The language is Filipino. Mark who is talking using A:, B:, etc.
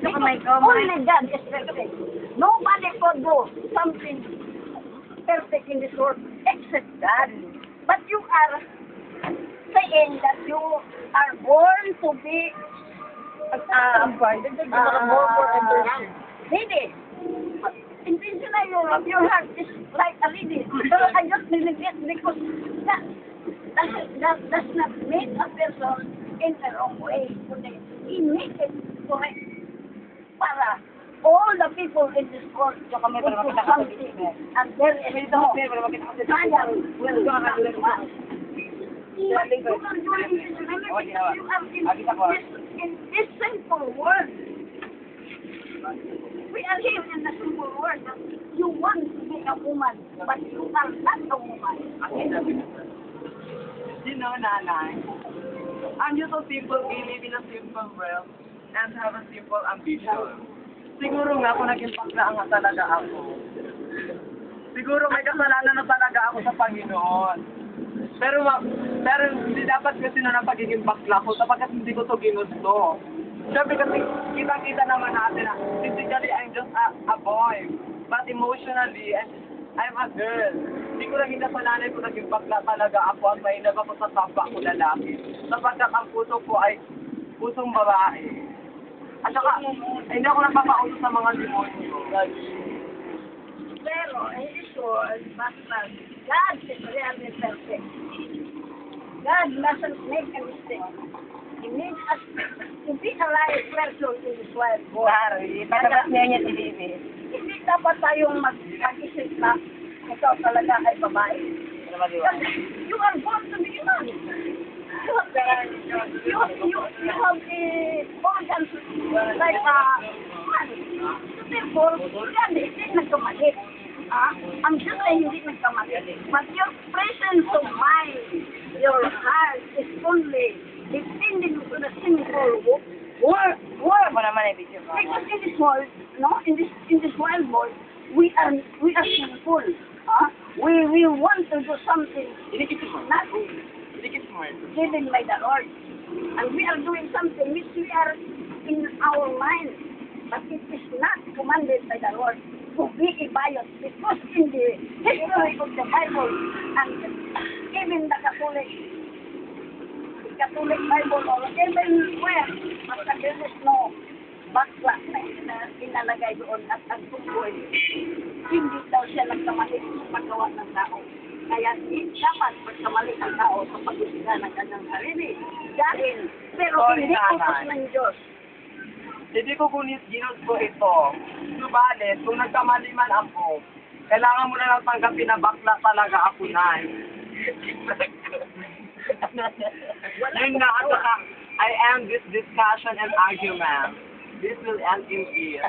A: perfect. Only God is perfect. Nobody could do something perfect in this world except God. But you are saying that you are born to be lady. Intentionally, your heart is like a lady. So I just believe it because that does not make a person in the wrong way. He makes it correct para all the people in this world will do something, and there is no trial will go on. You are in this simple world. We are here in the simple world. You want to be a woman, but you are not a woman.
B: You know, Nanay, I'm just a simple, we live in a simple world and have a simple ambition. Siguro nga kung naging bakla nga talaga ako. Siguro may kasalanan na talaga ako sa Panginoon. Pero hindi dapat kasi na pagiging bakla ko sapagkat hindi ko to ginusto. Siyempre kasi kita-kita naman natin na physically I'm just a boy. But emotionally, I'm a girl. Hindi ko naging kasalanan kung naging bakla talaga ako at mainag ako sa kapwa ko lalaki. Sapagkat ang puso ko ay pusong babae. At saka, hindi ako nagpapauso sa mga demonyo.
A: Pero, in this world, God is really perfect. God doesn't make a mistake. He makes us to be a right person in this world.
C: Patapat niya si Bibi.
A: Hindi dapat tayong mag-isip na ikaw talaga ay babae. You are born to be a man. You have the organs like a man. So therefore, God hindi nagkamali. I'm just saying hindi nagkamali. But your presence of mind, your heart is only depending on the simple word. Because in this world, in this wild world, we are sinful. We want to do something which is not given by the Lord, and we are doing something which we are in our mind, but it is not commanded by the Lord to be a bias. Because in the history of the Bible and even the Catholic Bible or everywhere, basta there is no backslash na inalagay doon at ang tungkol, hindi daw siya nagkamali sa paggawa ng tao. Kaya dapat magkamali ang tao sa pag-isga ng kanyang sarili. Dahil, pero hindi utos ng Diyos.
B: Hindi ko ginusto ito. Subalit, kung nagkamali man ako, kailangan mo na lang tanggapin na bakla talaga ako na. Yun nga, at saka, I end this discussion and argument. This will end in peace.